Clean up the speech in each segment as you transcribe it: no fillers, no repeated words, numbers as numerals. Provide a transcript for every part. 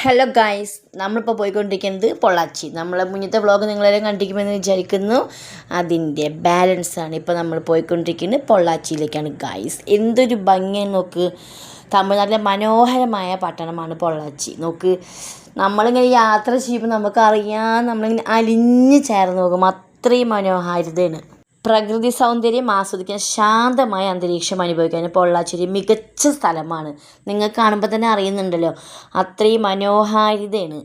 Hello guys, നമ്മളിപ്പോൾ പോയിക്കൊണ്ടിരിക്കുന്നത് പൊള്ളാച്ചി. നമ്മളെ മുന്നത്തെ വ്ളോഗ് നിങ്ങളെല്ലാം കണ്ടിരിക്കുമെന്ന് വിചാരിക്കുന്നു. അതിൻ്റെ ബാലൻസാണ് ഇപ്പോൾ നമ്മൾ പോയിക്കൊണ്ടിരിക്കുന്നത് പൊള്ളാച്ചിയിലേക്കാണ് ഗായ്സ്. എന്തൊരു ഭംഗിയെന്ന് നോക്ക്. തമിഴ്നാട്ടിലെ മനോഹരമായ പട്ടണമാണ് പൊള്ളാച്ചി. നോക്ക്, നമ്മളിങ്ങനെ യാത്ര ചെയ്യുമ്പോൾ നമുക്കറിയാം, നമ്മളിങ്ങനെ അലിഞ്ഞ് ചേർന്ന് നോക്കും, അത്രയും മനോഹാരിതയാണ്. പ്രകൃതി സൗന്ദര്യം ആസ്വദിക്കാൻ ശാന്തമായ അന്തരീക്ഷം അനുഭവിക്കാൻ പൊള്ളാച്ചി മികച്ച സ്ഥലമാണ്. നിങ്ങൾക്ക് കാണുമ്പോൾ തന്നെ അറിയുന്നുണ്ടല്ലോ, അത്രയും മനോഹാരിതയാണ്.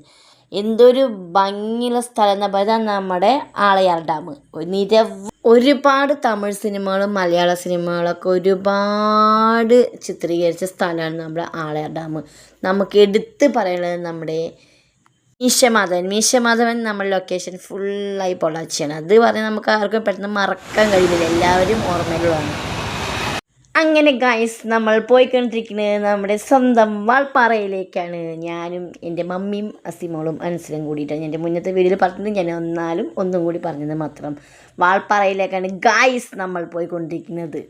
എന്തൊരു ഭംഗിയുള്ള സ്ഥലം എന്ന് പറയുന്നത് നമ്മുടെ ആളയാർ ഡാം. ഒരുപാട് തമിഴ് സിനിമകളും മലയാള സിനിമകളൊക്കെ ഒരുപാട് ചിത്രീകരിച്ച സ്ഥലമാണ് നമ്മുടെ ആളയാർ ഡാം. നമുക്ക് എടുത്ത് പറയുന്നത് നമ്മുടെ മീശമാധവൻ നമ്മുടെ ലൊക്കേഷൻ ഫുള്ളായി പൊള്ളാച്ചിയാണ്. അത് പറഞ്ഞാൽ നമുക്ക് ആർക്കും പെട്ടെന്ന് മറക്കാൻ കഴിയില്ല, എല്ലാവരും ഓർമ്മയിലുമാണ്. അങ്ങനെ ഗായ്സ്, നമ്മൾ പോയിക്കൊണ്ടിരിക്കുന്നത് നമ്മുടെ സ്വന്തം വാൾപ്പാറയിലേക്കാണ്. ഞാനും എൻ്റെ മമ്മിയും അസിമോളും അൻസലും കൂടിയിട്ടാണ്. എൻ്റെ മുന്നത്തെ വീഡിയോയിൽ പറഞ്ഞിട്ട് ഞാൻ ഒന്നും കൂടി പറഞ്ഞത് മാത്രം. വാൾപ്പാറയിലേക്കാണ് ഗായ്സ് നമ്മൾ പോയിക്കൊണ്ടിരിക്കുന്നത്.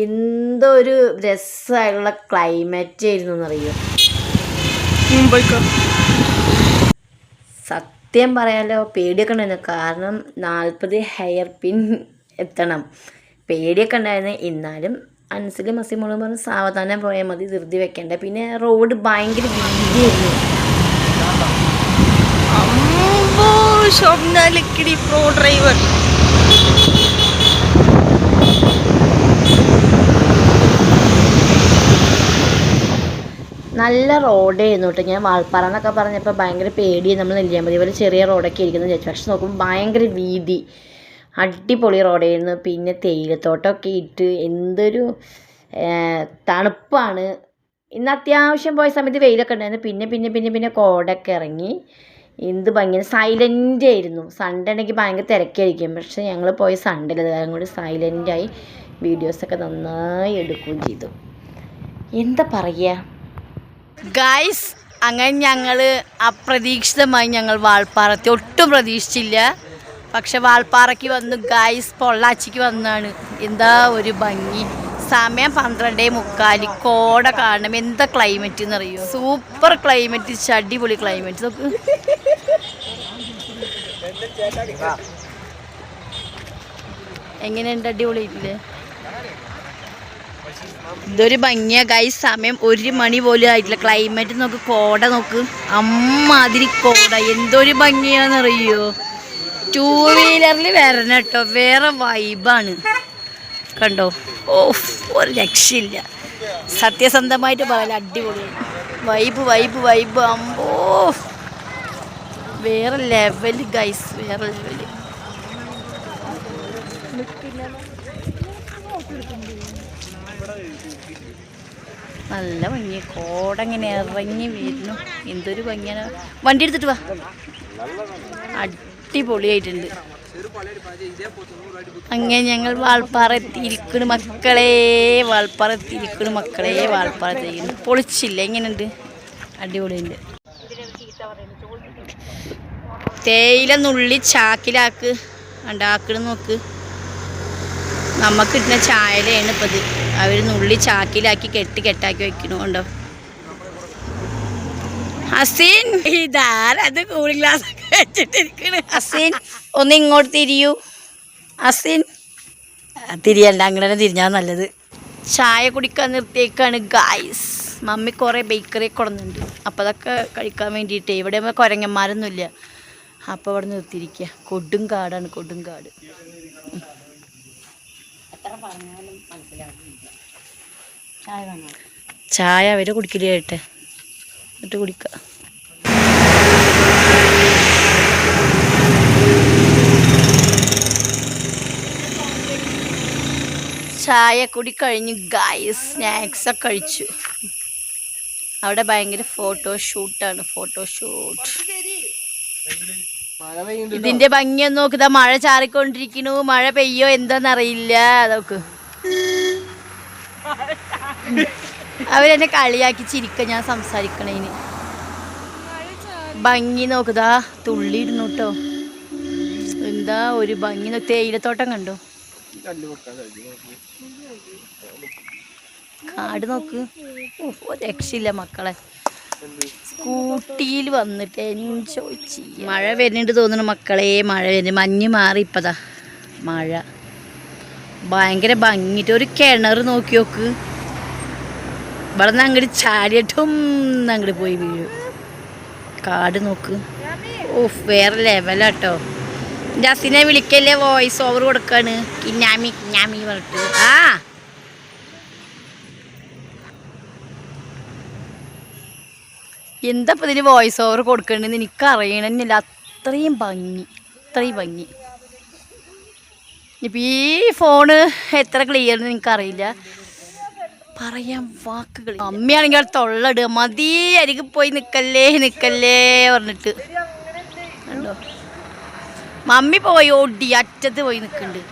എന്തൊരു രസമായുള്ള ക്ലൈമറ്റ് ആയിരുന്നു എന്നറിയോ. സത്യം പറയാലോ, പേടിയൊക്കെ ഉണ്ടായിരുന്നു. കാരണം 40 ഹെയർ പിൻ എത്തണം, പേടിയൊക്കെ ഉണ്ടായിരുന്നു. എന്നാലും അൻസലും അസിമോളും പറഞ്ഞ് സാവധാനം പോയാൽ മതി, ധൃതി വെക്കേണ്ട. പിന്നെ റോഡ് ഭയങ്കര വീതിയായിരുന്നു. ഡ്രൈവർ നല്ല റോഡായിരുന്നു കേട്ടോ. ഞാൻ വാൾപ്പാറ എന്നൊക്കെ പറഞ്ഞപ്പോൾ ഭയങ്കര പേടിയാണ്. നമ്മൾ നെല്ലിയാമ്പതി പോലെ ചെറിയ റോഡൊക്കെ ഇരിക്കുന്നത് വിചാരിച്ചു. പക്ഷെ നോക്കുമ്പോൾ ഭയങ്കര വീതി, അടിപൊളി റോഡായിരുന്നു. പിന്നെ തേയിലത്തോട്ടമൊക്കെ ഇട്ട് എന്തൊരു തണുപ്പാണ്. ഇന്ന് അത്യാവശ്യം പോയ സമയത്ത് വെയിലൊക്കെ ഉണ്ടായിരുന്നു. പിന്നെ കോടൊക്കെ ഇറങ്ങി. എന്ത് ഭംഗിയാണ്, സൈലൻ്റ് ആയിരുന്നു. സൺഡേ ആണെങ്കിൽ ഭയങ്കര തിരക്കായിരിക്കും, പക്ഷെ ഞങ്ങൾ പോയ സൺഡേ അത് കാരണം കൂടി സൈലൻ്റായി വീഡിയോസൊക്കെ നന്നായി എടുക്കുകയും ചെയ്തു. എന്താ പറയുക ഗായ്സ്, അങ്ങനെ ഞങ്ങൾ അപ്രതീക്ഷിതമായി ഞങ്ങൾ വാൾപ്പാറത്തി ഒട്ടും പ്രതീക്ഷിച്ചില്ല. പക്ഷെ വാൾപ്പാറയ്ക്ക് വന്നു ഗായ്സ്, പൊള്ളാച്ചിക്ക് വന്നാണ്. എന്താ ഒരു ഭംഗി. സമയം 12:45. കോട കാണണം. എന്താ ക്ലൈമറ്റ് എന്നറിയോ, സൂപ്പർ ക്ലൈമറ്റ്, അടിപൊളി ക്ലൈമറ്റ്. നോക്ക്, എങ്ങനെയുണ്ട്, അടിപൊളിയായിട്ടില്ലേ. ഇതൊരു ഭംഗിയാ ഗൈസ്. സമയം 1 മണി പോലും ആയിട്ടില്ല. ക്ലൈമറ്റ് നോക്ക്, കോട നോക്ക്, അമ്മാതിരി കോട. എന്തൊരു ഭംഗിയാണെന്നറിയോ. 2 വീലറിൽ വരണം കേട്ടോ, വേറെ വൈബാണ്. കണ്ടോ, ഒരു രക്ഷയില്ല. സത്യസന്ധമായിട്ട് പറയാൻ അടിപൊളിയാണ്. വൈബ് അമ്പോ, വേറെ ലെവല് ഗൈസ്, വേറെ ലെവല്. നല്ല ഭംഗി, കോട ഇങ്ങനെ ഇറങ്ങി വരുന്നു. എന്തൊരു ഭംഗിയാണ്. വണ്ടി എടുത്തിട്ട് വാ, അടിപൊളിയായിട്ടുണ്ട്. അങ്ങനെ ഞങ്ങൾ വാൾപ്പാറ എത്തിയിരിക്കണു മക്കളെ, വാൾപ്പാറ എത്തിയിരിക്കുന്നു. പൊളിച്ചില്ല, എങ്ങനെയുണ്ട്, അടിപൊളിയുണ്ട്. തേയില നുള്ളി ചാക്കിലാക്ക് ഉണ്ടാക്കണ നോക്ക്. നമുക്ക് കിട്ടുന്ന ചായലയാണ് ഇപ്പം ഇത്. അവർ നുള്ളി ചാക്കിലാക്കി കെട്ടാക്കി വെക്കണു. ഉണ്ടോ ഹസീൻ, ഇതാരത് കൂളിംഗ് ഗ്ലാസ് ഒക്കെ വെച്ചിട്ടിരിക്കണ്. ഹസീൻ ഒന്ന് ഇങ്ങോട്ട് തിരിയൂ. ഹസീൻ തിരിയണ്ട, അങ്ങനെ തിരിഞ്ഞാൽ നല്ലത്. ചായ കുടിക്കാൻ നിർത്തിയേക്കാണ് ഗായ്സ്. മമ്മി കുറേ ബേക്കറി കൊടുന്നുണ്ട്, അപ്പോൾ അതൊക്കെ കഴിക്കാൻ വേണ്ടിയിട്ടേ. ഇവിടെ കുരങ്ങന്മാരൊന്നുമില്ല, അപ്പോൾ അവിടെ നിർത്തിയിരിക്കുക. കൊടുങ്കാടാണ്, കൊടുങ്കാട്. ചായ അവർ കുടിക്കല് കേട്ടെ, എന്നിട്ട് കുടിക്കുക. ചായ കുടി കഴിഞ്ഞു ഗായ്സ്. സ്നാക്സൊക്കെ കഴിച്ചു. അവിടെ ഭയങ്കര ഫോട്ടോഷൂട്ടാണ്. ഇതിന്റെ ഭംഗിയൊന്നും നോക്കുക. മഴ ചാറിക്കൊണ്ടിരിക്കുന്നു. മഴ പെയ്യോ എന്താന്നറിയില്ല. അതൊക്കെ അവരെന്നെ കളിയാക്കി ചിരിക്ക ഞാൻ സംസാരിക്കണേന്. ഭംഗി നോക്കുക, തുള്ളി ഇടുന്നു കേട്ടോ. എന്താ ഒരു ഭംഗി. തേയിലത്തോട്ടം കണ്ടോ, കാട് നോക്ക്. രക്ഷയില്ല മക്കളെ. സ്കൂട്ടിയിൽ വന്നിട്ട് എൻജോയ് ചെയ്യും. മഴ വരുന്നുണ്ട് തോന്നുന്നു മക്കളെ, മഴ വരുന്നുണ്ട്. മഞ്ഞ് മാറി ഇപ്പതാ മഴ. ഭയങ്കര ഭംഗിയിട്ട് ഒരു കിണർ നോക്കി നോക്ക്. ഇവിടെ നിന്ന് അങ്ങോട്ട് ചാടിയിട്ടും അങ്ങോട്ട് പോയി വീഴും. കാട് നോക്ക്. ഓഫ് വേറെ ലെവലാട്ടോ. എൻ്റെ അസിനെ വിളിക്കല്ലേ, വോയിസ് ഓവർ കൊടുക്കാണ്. കിന്നാമി കിന്നാമി പറഞ്ഞിട്ട്. ആ എന്താ ഇപ്പം ഇതിന് വോയിസ് ഓവർ കൊടുക്കണ്ടെന്ന് എനിക്കറിയണമെന്നില്ല. അത്രയും ഭംഗി, അത്രയും ഭംഗി. ഇപ്പം ഈ ഫോണ് എത്ര ക്ലിയർ എന്ന് എനിക്കറിയില്ല, പറയാൻ വാക്കുകൾ. അമ്മയാണെങ്കിൽ അവിടെ തൊള്ളടുക, മതി അരികെ പോയി നിൽക്കല്ലേ നിൽക്കല്ലേ പറഞ്ഞിട്ട്. കണ്ടോ, മമ്മി പോയി ഓടി അറ്റത്ത് പോയി നിൽക്കുന്നുണ്ട്.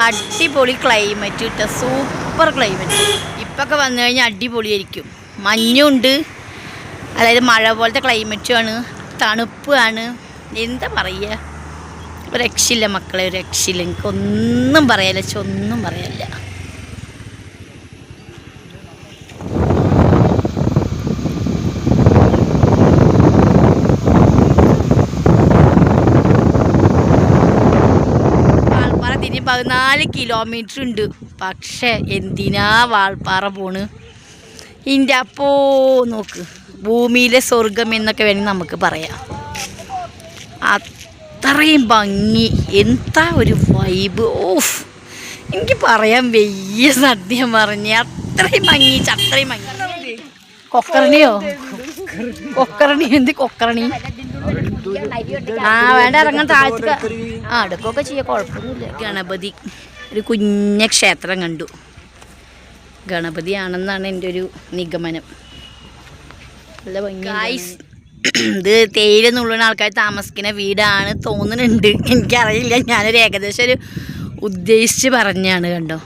അടിപൊളി ക്ലൈമറ്റ് കിട്ടുക, സൂപ്പർ ക്ലൈമറ്റ്. ഇപ്പൊക്കെ വന്നു കഴിഞ്ഞാൽ അടിപൊളിയായിരിക്കും. മഞ്ഞുണ്ട്, അതായത് മഴ പോലത്തെ ക്ലൈമറ്റുമാണ്, തണുപ്പാണ്. എന്താ പറയുക, ഒരു രക്ഷയില്ല മക്കളെ, ഒരു രക്ഷയില്ല. എനിക്കൊന്നും പറയാല്ല, ഒന്നും പറയാല്ല. വാൾപ്പാറ തിരിഞ്ഞ് 14 കിലോമീറ്റർ ഉണ്ട്. പക്ഷെ എന്തിനാ വാൾപ്പാറ പോണ്? ഇതിൻ്റെ അപ്പോ നോക്ക്, ഭൂമിയിലെ സ്വർഗം എന്നൊക്കെ വേണമെങ്കിൽ നമുക്ക് പറയാം. അത്രയും ഭംഗി, എന്താ ഒരു വൈബ്. ഓഫ്, എനിക്ക് പറയാൻ വയ്യ സത്യം പറഞ്ഞ്. അത്രയും ഭംഗി, അത്രയും ഭംഗി. കൊക്കറണിയോ? കൊക്കറണി, എന്ത് കൊക്കറണി? ആ വേണ്ട, ഇറങ്ങാൻ താഴത്തേക്ക്. ആ അടുക്കൊക്കെ ചെയ്യാം, കുഴപ്പമൊന്നുമില്ല. ഗണപതി, ഒരു കുഞ്ഞ ക്ഷേത്രം കണ്ടു. ഗണപതിയാണെന്നാണ് എൻ്റെ ഒരു നിഗമനം. നല്ല ഭംഗി. ഇത് തേയില നുള്ളുന്ന ആൾക്കാർ താമസിക്കുന്ന വീടാണ് തോന്നുന്നുണ്ട്, എനിക്കറിയില്ല. ഞാനൊരു ഏകദേശം ഒരു ഉദ്ദേശിച്ച് പറഞ്ഞാണ്. കണ്ടോ,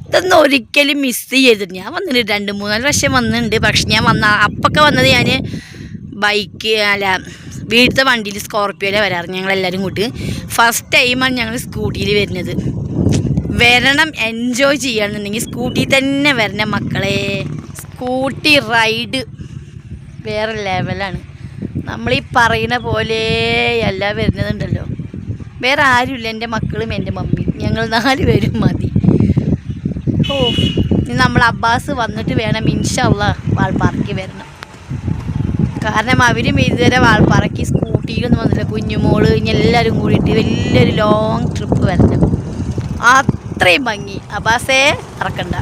ഇതൊന്നും ഒരിക്കലും മിസ് ചെയ്തിട്ട്. ഞാൻ വന്നിട്ട് 2-3 പ്രാവശ്യം വന്നിട്ടുണ്ട്. പക്ഷെ ഞാൻ അപ്പൊക്കെ വന്നത് ഞാൻ ബൈക്ക് അല്ല വീട്ടിലത്തെ വണ്ടിയിൽ സ്കോർപ്പിയോയിലെ വരാറ് ഞങ്ങളെല്ലാവരും കൂട്ടി. ഫസ്റ്റ് ടൈമാണ് ഞങ്ങൾ സ്കൂട്ടിയിൽ വരുന്നത്. വരണം, എൻജോയ് ചെയ്യണമെന്നുണ്ടെങ്കിൽ സ്കൂട്ടി തന്നെ വരണം മക്കളെ. സ്കൂട്ടി റൈഡ് വേറെ ലെവലാണ്. നമ്മളീ പറയുന്ന പോലെ എല്ലാം വരുന്നതുണ്ടല്ലോ. വേറെ ആരുമില്ല, എൻ്റെ മക്കളും എൻ്റെ മമ്മിയും, ഞങ്ങൾ 4 പേരും മതി. ഓ, ഇനി നമ്മൾ അബ്ബാസ് വന്നിട്ട് വേണം ഇൻഷാ അല്ലാഹ് വാൾപ്പാറയ്ക്ക് വരണം. കാരണം അവരും ഇതുവരെ വാൾപ്പാറയ്ക്ക് സ്കൂട്ടിയിലൊന്നും വന്നില്ല. കുഞ്ഞുമോള് ഇനി എല്ലാവരും കൂടിയിട്ട് വലിയൊരു ലോങ് ട്രിപ്പ് വരണം. അത്രയും ഭംഗി. അബ്ബാസേ ഇറക്കണ്ട,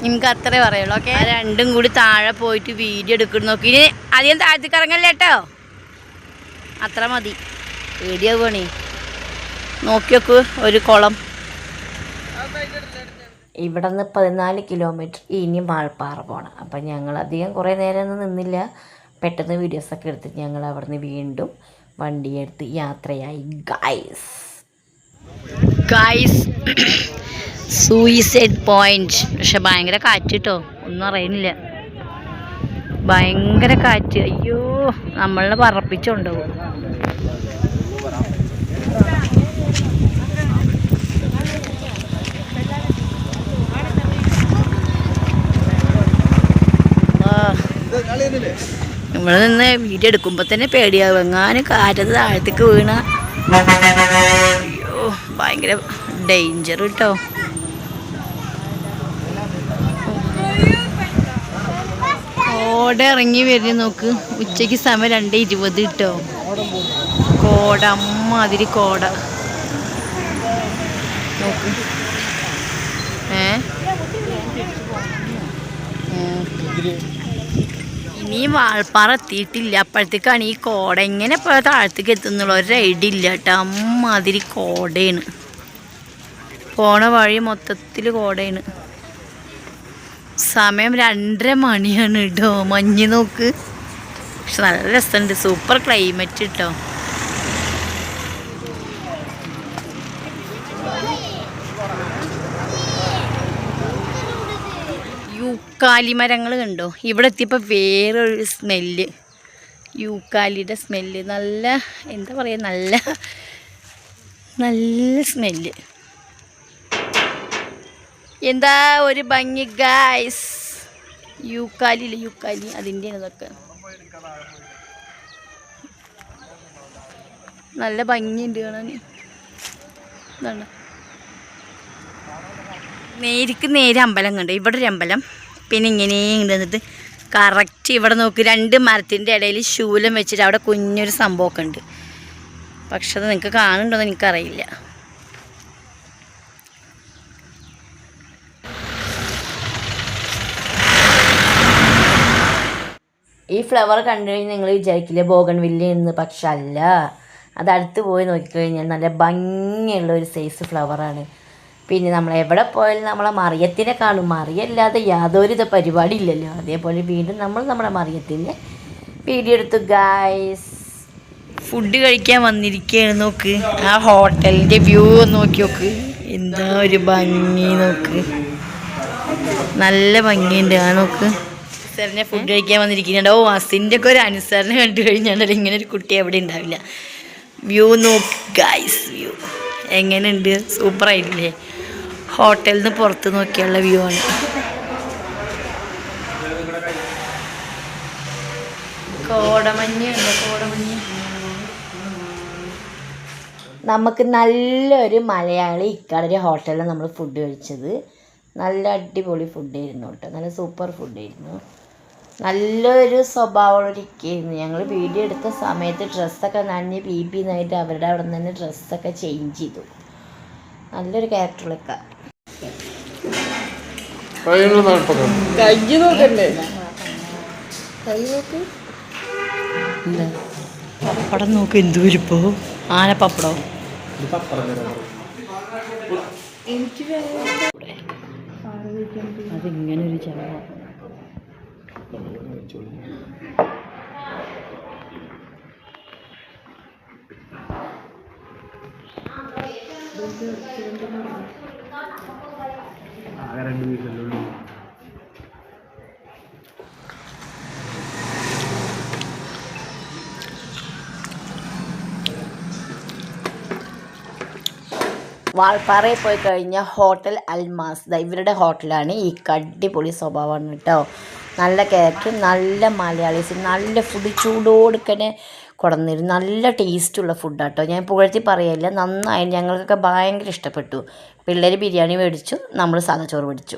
നിങ്ങൾക്ക് അത്രേ പറയുള്ളൂ. ഓക്കെ, രണ്ടും കൂടി താഴെ പോയിട്ട് വീഡിയോ എടുക്കണം. നോക്കി, ഇനി അധികം താഴത്തേക്ക് ഇറങ്ങല്ലേ കേട്ടോ, അത്ര മതി. വീഡിയോ പോണി നോക്കി നോക്ക്, ഒരു കുളം. ഇവിടെ നിന്ന് 14 കിലോമീറ്റർ ഇനിയും വാൾപ്പാറ പോകണം. അപ്പം ഞങ്ങൾ അധികം കുറേ നേരമൊന്നും നിന്നില്ല. പെട്ടെന്ന് വീഡിയോസൊക്കെ എടുത്തിട്ട് ഞങ്ങൾ അവിടെ നിന്ന് വീണ്ടും വണ്ടിയെടുത്ത് യാത്രയായി. Guys suicide point. പക്ഷെ ഭയങ്കര കാറ്റ് കേട്ടോ, ഒന്നും അറിയുന്നില്ല. ഭയങ്കര കാറ്റ്, അയ്യോ, നമ്മളെ പറപ്പിച്ചുണ്ടാവും. ഇവിടെ നിന്ന് വീഡിയോ എടുക്കുമ്പോൾ തന്നെ പേടിയാവും, എങ്ങാനും കാറ്റത്ത് താഴത്തേക്ക് വീണ. അയ്യോ, ഭയങ്കര ഡേഞ്ചർ കേട്ടോ. കോട ഇറങ്ങി വരുന്ന നോക്ക്. ഉച്ചയ്ക്ക് സമയം 2:20 കേട്ടോ. കോട, അമ്മാതിരി കോട നോക്ക്. ഇനി വാൾപ്പാറ എത്തിയിട്ടില്ല. അപ്പോഴത്തേക്കാണ് ഈ കോട. എങ്ങനെ ഇപ്പോൾ താഴത്തേക്ക് എത്തുന്നുള്ള ഒരു ഐഡിയ ഇല്ല കേട്ടോ. അമ്മാതിരി കോടയാണ്, പോണ വഴി മൊത്തത്തിൽ കോടയാണ്. സമയം 2:30 മണിയാണ് കേട്ടോ. മഞ്ഞ് നോക്ക്, പക്ഷെ നല്ല രസമുണ്ട്, സൂപ്പർ ക്ലൈമറ്റ് കേട്ടോ. യൂക്കാലി മരങ്ങൾ കണ്ടോ. ഇവിടെ എത്തിയപ്പോൾ വേറൊരു സ്മെല്ല്, യൂക്കാലിയുടെ സ്മെല്ല്. നല്ല എന്താ പറയുക, നല്ല നല്ല സ്മെല്ല്. എന്താ ഒരു ഭംഗി ഗായ്സ്. യൂക്കാലി ഇല്ല, യൂക്കാലി അതിൻ്റെ ഇതൊക്കെ നല്ല ഭംഗിയുണ്ട് കാണാൻ. ഇതാണ് നേരെ അമ്പലം കണ്ട്. ഇവിടെ ഒരു അമ്പലം, പിന്നെ ഇങ്ങനെ ഇങ്ങോട്ട് വന്നിട്ട് കറക്റ്റ് ഇവിടെ നോക്ക് 2 മരത്തിൻ്റെ ഇടയിൽ ശൂലം വെച്ചിട്ട് അവിടെ കുഞ്ഞൊരു സംഭവമൊക്കെ ഉണ്ട്. പക്ഷെ അത് നിങ്ങൾക്ക് കാണുന്നുണ്ടോയെന്ന് എനിക്കറിയില്ല. ഈ ഫ്ലവർ കണ്ടു കഴിഞ്ഞാൽ നിങ്ങൾ വിചാരിക്കില്ലേ ബോഗൺവില്ലയെന്ന്, പക്ഷെ അല്ല. അത് അടുത്ത് പോയി നോക്കിക്കഴിഞ്ഞാൽ നല്ല ഭംഗിയുള്ള ഒരു സൈസ് ഫ്ലവറാണ്. പിന്നെ നമ്മൾ എവിടെ പോയാലും നമ്മളെ മറിയത്തിനെ കാണും. മറിയല്ലാതെ യാതൊരു പരിപാടി ഇല്ലല്ലോ. അതേപോലെ വീണ്ടും നമ്മൾ നമ്മുടെ മറിയത്തിൻ്റെ വീഡിയോ എടുത്തു ഗായ്സ്. ഫുഡ് കഴിക്കാൻ വന്നിരിക്കുകയാണ്. നോക്ക് ആ ഹോട്ടലിൻ്റെ വ്യൂ നോക്കി നോക്ക്, എന്താ ഒരു ഭംഗി നോക്ക്, നല്ല ഭംഗിയുണ്ട്. ആ നോക്ക് അനുസരണെ ഫുഡ് കഴിക്കാൻ വന്നിരിക്കുന്നുണ്ട്. ഓ അസിൻ്റെ ഒക്കെ ഒരു അനുസരണ കണ്ടു കഴിഞ്ഞാൽ ഇങ്ങനെ ഒരു കുട്ടി എവിടെ ഉണ്ടാവില്ല. വ്യൂ നോക്ക് ഗൈസ്, വ്യൂ എങ്ങനെയുണ്ട്, സൂപ്പറായിട്ടില്ലേ? ഹോട്ടലിൽ നിന്ന് പുറത്ത് നോക്കിയുള്ള വ്യൂ ആണ്. കോടമഞ്ഞുണ്ട്, കോടമഞ്ഞ്. നമുക്ക് നല്ലൊരു മലയാളി ഇക്കാടൊരു ഹോട്ടലിൽ നമ്മൾ ഫുഡ് കഴിച്ചത്. നല്ല അടിപൊളി ഫുഡായിരുന്നു കേട്ടോ, നല്ല സൂപ്പർ ഫുഡായിരുന്നു. നല്ലൊരു സ്വഭാവമുള്ളൊരിക്കായിരുന്നു. ഞങ്ങൾ വീഡിയോ എടുത്ത സമയത്ത് ഡ്രസ്സൊക്കെ നനഞ്ഞ് നായിട്ട് അവരുടെ അവിടെ നിന്ന് തന്നെ ഡ്രസ്സൊക്കെ ചേഞ്ച് ചെയ്തു. നല്ലൊരു ക്യാരക്ടറിലൊക്കെ പപ്പടം നോക്ക്, എന്തോരിപ്പോ ആനപ്പപ്പടം. അതിങ്ങനൊരു ചവ വാൾപ്പാറയിൽ പോയി കഴിഞ്ഞാൽ ഹോട്ടൽ അൽമാസ്, ഇവരുടെ ഹോട്ടലാണ്. ഈ അടിപൊളി സ്വഭാവമാണ് കേട്ടോ, നല്ല ക്യാരക്ടർ, നല്ല മലയാളീസ്, നല്ല ഫുഡ് ചൂടോടുക്കനെ കൊണ്ടുവന്നിരുന്നു. നല്ല ടേസ്റ്റുള്ള ഫുഡാട്ടോ, ഞാൻ പുകഴ്ത്തി പറയില്ല, നന്നായി. ഞങ്ങൾക്കൊക്കെ ഭയങ്കര ഇഷ്ടപ്പെട്ടു. പിള്ളേർ ബിരിയാണി മേടിച്ചു, നമ്മൾ സാധാ ചോറ് മേടിച്ചു.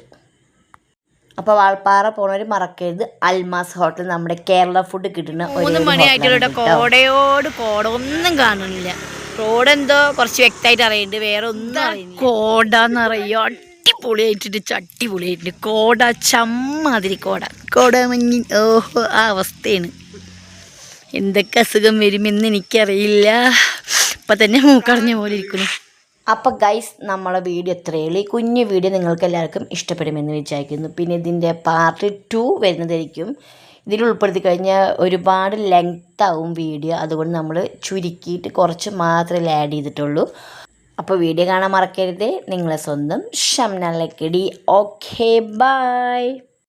അപ്പോൾ വാൾപ്പാറ പോണവർ മറക്കരുത്, അൽമാസ് ഹോട്ടൽ നമ്മുടെ കേരള ഫുഡ് കിട്ടുന്ന 3 മണിയായിട്ടുള്ള കോടയോട് കോട ഒന്നും കാണുന്നില്ല. റോഡ് എന്തോ കുറച്ച് വ്യക്തമായിട്ട് അറിയുന്നുണ്ട്, വേറെ ഒന്നും അറിയില്ല. കോടന്നറിയോ, അടിപൊളിയായിട്ടിട്ട് ചട്ടിപൊളിയായിട്ടുണ്ട്. കോട ചമ്മാതിരി കോട മഞ്ഞി. ഓഹോ, ആ അവസ്ഥയാണ്. എന്തൊക്കെ അസുഖം വരുമെന്ന് എനിക്കറിയില്ല. ഇപ്പം തന്നെ മൂക്കടഞ്ഞ പോലെ ഇരിക്കുന്നു. അപ്പോൾ ഗൈസ്, നമ്മളെ വീഡിയോ എത്രയുള്ളൂ. ഈ കുഞ്ഞു വീഡിയോ നിങ്ങൾക്ക് എല്ലാവർക്കും ഇഷ്ടപ്പെടുമെന്ന് വിചാരിക്കുന്നു. പിന്നെ ഇതിൻ്റെ പാർട്ട് 2 വരുന്നതായിരിക്കും. ഇതിൽ ഉൾപ്പെടുത്തി കഴിഞ്ഞാൽ ഒരുപാട് ലെങ്താവും വീഡിയോ, അതുകൊണ്ട് നമ്മൾ ചുരുക്കിയിട്ട് കുറച്ച് മാത്രമേ ആഡ് ചെയ്തിട്ടുള്ളൂ. അപ്പോൾ വീഡിയോ കാണാൻ മറക്കരുത്. നിങ്ങളെ സ്വന്തം ഷംന ലക്കിടി. Okay, by.